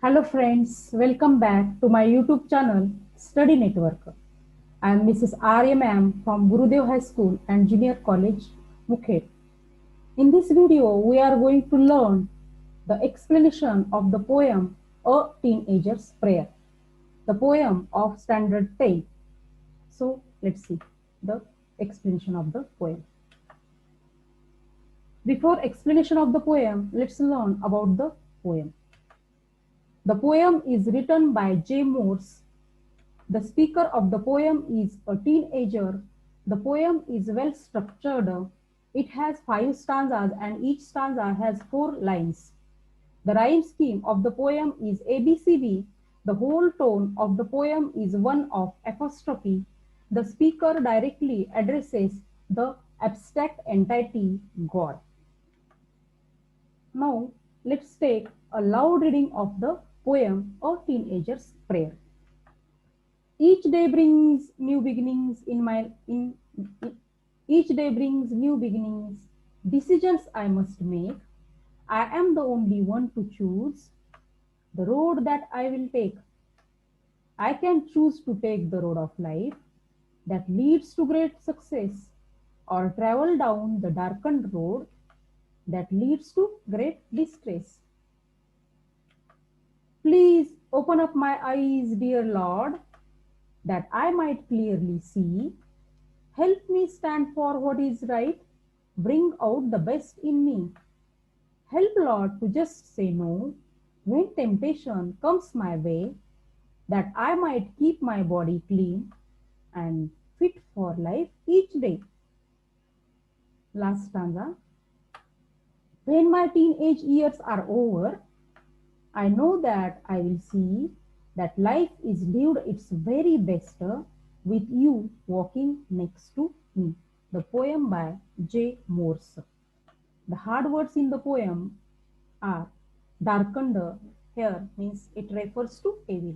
Hello friends, welcome back to my YouTube channel Study Network. I am Mrs. Arya Ma'am from Gurudev High School and Junior College, Mukher. In this video, we are going to learn the explanation of the poem A Teenager's Prayer, the poem of Standard 10. So let's see the explanation of the poem. Before explanation of the poem, let's learn about the poem. The poem is written by J. Morse. The speaker of the poem is a teenager. The poem is well structured. It has 5 stanzas and each stanza has 4 lines. The rhyme scheme of the poem is ABCD. The whole tone of the poem is one of apostrophe. The speaker directly addresses the abstract entity God. Now let's take a loud reading of the poem A Teenager's Prayer. Each day brings new beginnings in each day brings new beginnings. Decisions I must make. I am the only one to choose the road that I will take. I can choose to take the road of life that leads to great success or travel down the darkened road that leads to great distress. Please open up my eyes, dear Lord, that I might clearly see. Help me stand for what is right. Bring out the best in me. Help, Lord, to just say no when temptation comes my way, that I might keep my body clean and fit for life each day. Last stanza. When my teenage years are over, I know that I will see that life is lived its very best with you walking next to me. The poem by J. Morse. The hard words in the poem are darkened. Here means it refers to evil.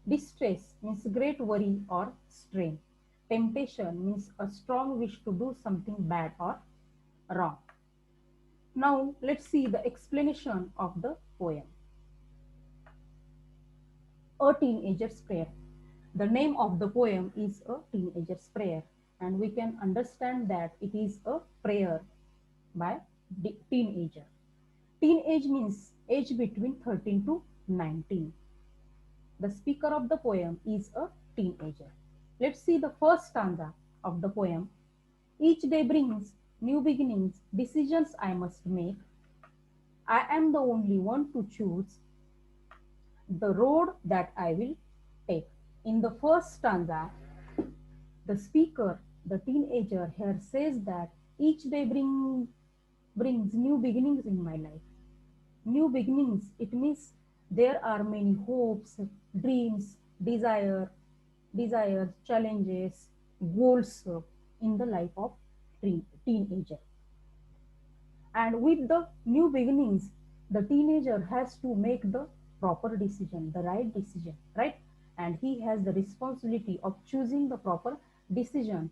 Distress means great worry or strain. Temptation means a strong wish to do something bad or wrong. Now let's see the explanation of the poem. A Teenager's Prayer. The name of the poem is A Teenager's Prayer, and we can understand that it is a prayer by the teenager. Teenage means age between 13 to 19. The speaker of the poem is a teenager. Let's see the first stanza of the poem. Each day brings new beginnings, decisions I must make. I am the only one to choose the road that I will take. In the first stanza, the speaker, the teenager here says that each day brings new beginnings in my life. New beginnings, it means there are many hopes, dreams, desires, challenges, goals in the life of teenager. And with the new beginnings, the teenager has to make the proper decision, the right decision, right? And he has the responsibility of choosing the proper decision.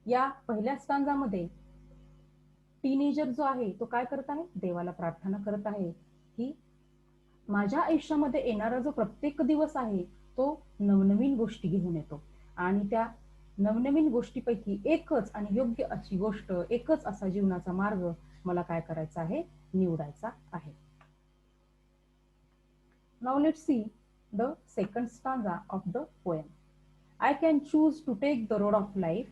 या पहिल्या स्टांजामध्ये teenager जो आहे तो काय करत आहे, देवाला प्रार्थना करत आहे की माझ्या आयुष्यामध्ये येणारा जो प्रत्येक दिवस आहे तो नवनवीन गोष्टी घेऊन येतो आणि त्या नवनवीन गोष्टीपैकी एकच आणि योग्य अशी गोष्ट, एकच असा जीवनाचा मार्ग मला काय करायचा आहे, निवडायचा आहे. Now let's see the second stanza of the poem. I can choose to take the road of life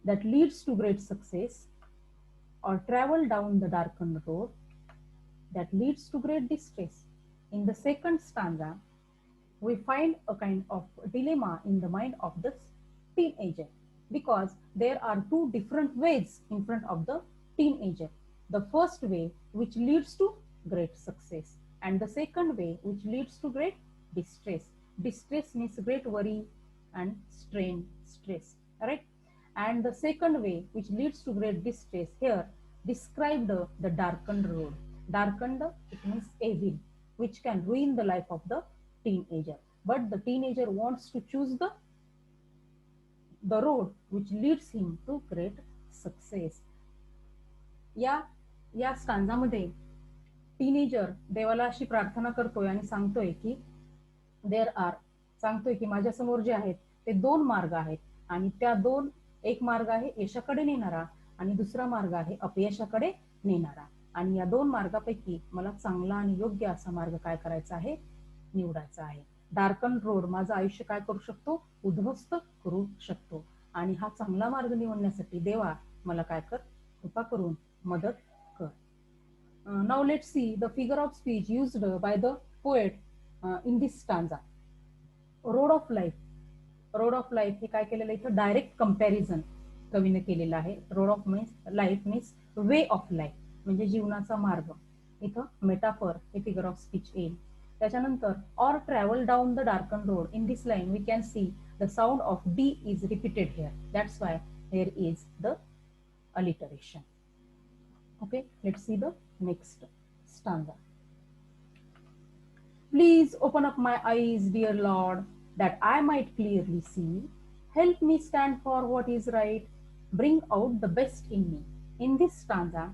that leads to great success or travel down the darkened road that leads to great distress. In the second stanza, we find a kind of dilemma in the mind of the teenager because there are two different ways in front of the teenager. The first way which leads to great success and the second way which leads to great distress. Distress means great worry and strain, stress, right? And the second way which leads to great distress here described the darkened road. Darkened, it means evil, which can ruin the life of the teenager. But the teenager wants to choose the road which leads him to great success. या स्टांजामध्ये teenager देवाला अशी प्रार्थना करतोय आणि सांगतोय की there are, सांगतोय की माझ्यासमोर जे आहेत ते दोन मार्ग आहेत आणि त्या दोन, एक मार्ग आहे यशाकडे नेणारा आणि दुसरा मार्ग आहे अपयशाकडे नेणारा, आणि या दोन मार्गापैकी मला चांगला आणि योग्य असा मार्ग काय करायचा आहे, निवडायचा आहे. डार्कन रोड माझं आयुष्य काय करू शकतो, उद्ध्वस्त करू शकतो, आणि हा चांगला मार्ग निवडण्यासाठी देवा मला काय कर, कृपा करून मदत कर. Now let's see the figure of speech used by the poet in this stanza. Road of life, road of life हे काय केलेलं इथं डायरेक्ट कंपॅरिझन कवीने केलेलं आहे. Road of means life means way of life म्हणजे जीवनाचा मार्ग. इथं मेटाफर हे फिगर ऑफ स्पीच येईल. त्याच्यानंतर or travel down the darken road, in this line we can see the sound of D is repeated here, that's why here is the alliteration. Okay, let's see the next stanza. Please open up my eyes, dear Lord, that I might clearly see. Help me stand for what is right. Bring out the best in me. In this stanza,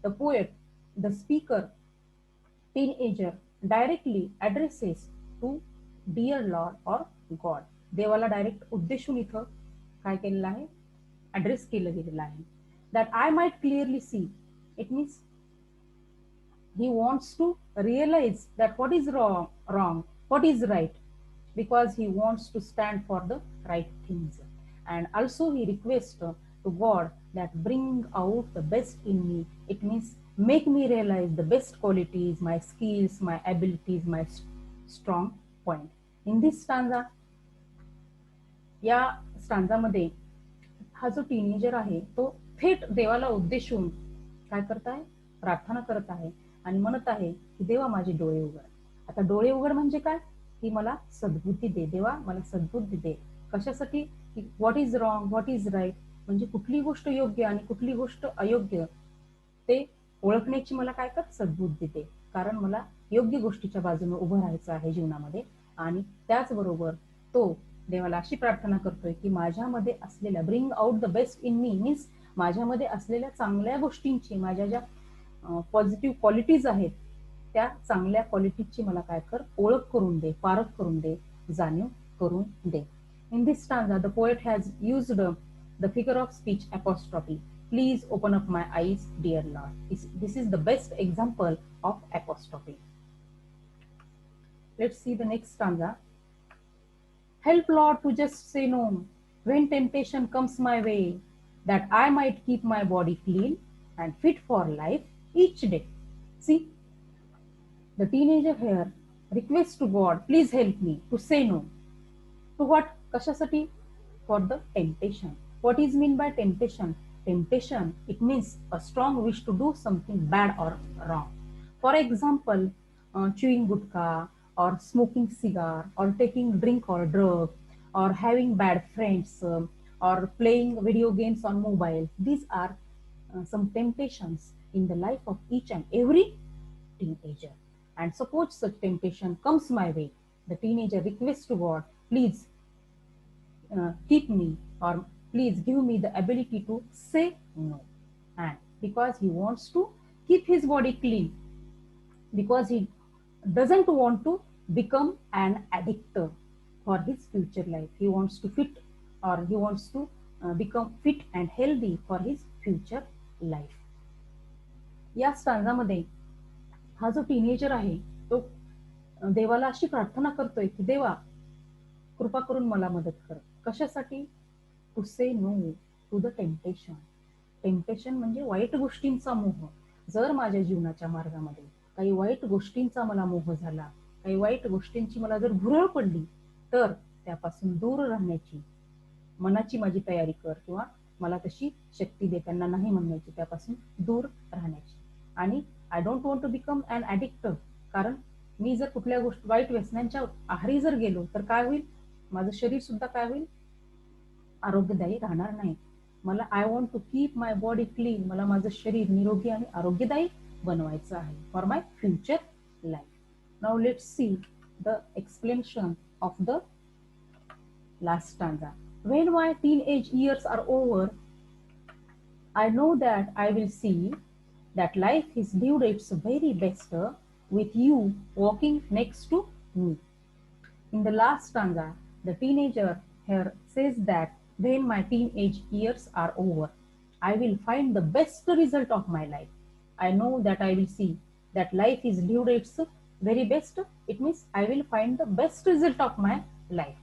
the poet, the speaker, teenager directly addresses to dear Lord or God. देवाला direct उद्देशून इथं काय केलेलं आहे, address केलं गेलेलं आहे. That I might clearly C, it means he wants to realize that what is wrong, what is right, because he wants to stand for the right things. And also he requests to God that bring out the best in me, it means make me realize the best qualities, my skills, my abilities, my strong point. In this stanza, या स्टांजामध्ये हा जो teenager आहे तो थेट देवाला उद्देशून काय करत आहे, प्रार्थना करत आहे आणि म्हणत आहे की देवा माझे डोळे उघड. आता डोळे उघड म्हणजे काय, की मला सद्बुद्धी दे, देवा मला सद्बुद्धी दे. कशासाठी, की what is wrong, what is right, म्हणजे कुठली गोष्ट योग्य आणि कुठली गोष्ट अयोग्य ते ओळखण्याची मला काय कर, सद्बुद्धी दे. कारण मला योग्य गोष्टीच्या बाजूने उभं राहायचं आहे जीवनामध्ये. आणि त्याचबरोबर तो देवाला अशी प्रार्थना करतोय की माझ्यामध्ये असलेल्या, bring out the best in me means माझ्यामध्ये असलेल्या चांगल्या गोष्टींची, माझ्या ज्या पॉझिटिव्ह क्वालिटीज आहेत त्या चांगल्या क्वालिटीची मला काय कर, ओळख करून दे, पारख करून दे, जाणीव करून दे. In this stanza the poet has used the figure of speech apostrophe. Please open up my eyes, dear Lord. This is the best example of apostrophe. Let's see the next stanza. Help, Lord, to just say no when temptation comes my way, that I might keep my body clean and fit for life each day. See, the teenager here requests to God, please help me to say no. To what? कशासाठी? For the temptation. What is mean by temptation? Temptation, it means a strong wish to do something bad or wrong. For example, chewing gutka or smoking cigar or taking drink or drug or having bad friends or playing video games on mobile. These are some temptations in the life of each and every teenager. And suppose such temptation comes my way, the teenager requests to God, please keep me, or please give me the ability to say no. And because he wants to keep his body clean, because he doesn't want to become an addict for his future life, he wants to fit, or he wants to become fit and healthy for his future life. या स्टांजामध्ये हा जो teenager आहे तो देवाला अशी प्रार्थना करतोय की देवा कृपा करून मला मदत कर. कशासाठी? To say no to the temptation. Temptation म्हणजे वाईट गोष्टींचा मोह. जर माझ्या जीवनाच्या मार्गामध्ये काही वाईट गोष्टींचा मला मोह झाला, काही वाईट गोष्टींची मला जर भुरळ पडली, तर त्यापासून दूर राहण्याची मनाची माझी तयारी कर, किंवा मला तशी शक्ती दे त्यांना नाही म्हणण्याची, त्यापासून दूर राहण्याची. आणि I don't want to become an addict, कारण मी जर कुठल्या गोष्टी वाईट व्यसनांच्या आहारी जर गेलो तर काय होईल, माझं शरीर सुद्धा काय होईल, आरोग्यदायी राहणार नाही. मला I want to keep my body clean, मला माझं शरीर निरोगी आणि आरोग्यदायी बनवायचं आहे for my future life. Now let's see the explanation of the last stanza. When my teenage years are over, I know that I will see that life is lived its very best with you walking next to me. In the last stanza, the teenager here says that when my teenage years are over, I will find the best result of my life. I know that I will see that life is lived its very best. It means I will find the best result of my life.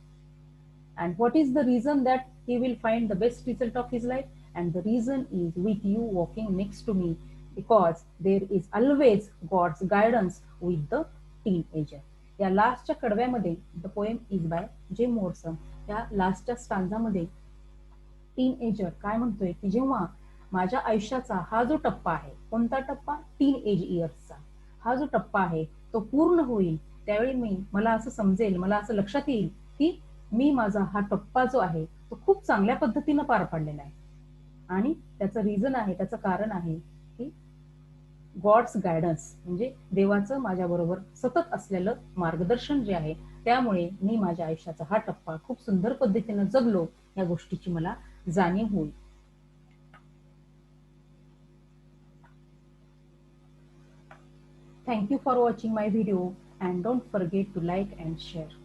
And what is the reason that he will find the best result of his life? And the reason is with you walking next to me, because there is always God's guidance with the teenager. या लास्टच्या कडव्यामध्ये the poem is by J Morsan या लास्टच्या स्टांजामध्ये tin ager काय म्हणतोय की जेव्हा माझ्या आयुष्याचा हा जो टप्पा आहे, कोणता टप्पा? टीन एज इयर्सचा हा जो टप्पा आहे तो पूर्ण होईल त्यावेळी मला असं समजेल, मला असं लक्षात येईल की मी माझा हा टप्पा जो आहे तो खूप चांगल्या पद्धतीनं पार पाडलेला आहे. आणि त्याचं रिझन आहे, त्याचं कारण आहे की गॉड्स गायडन्स म्हणजे देवाचं माझ्याबरोबर सतत असलेलं मार्गदर्शन जे आहे, त्यामुळे मी माझ्या आयुष्याचा हा टप्पा खूप सुंदर पद्धतीनं जगलो या गोष्टीची मला जाणीव होईल. Thank you for watching my video and don't forget to like and share.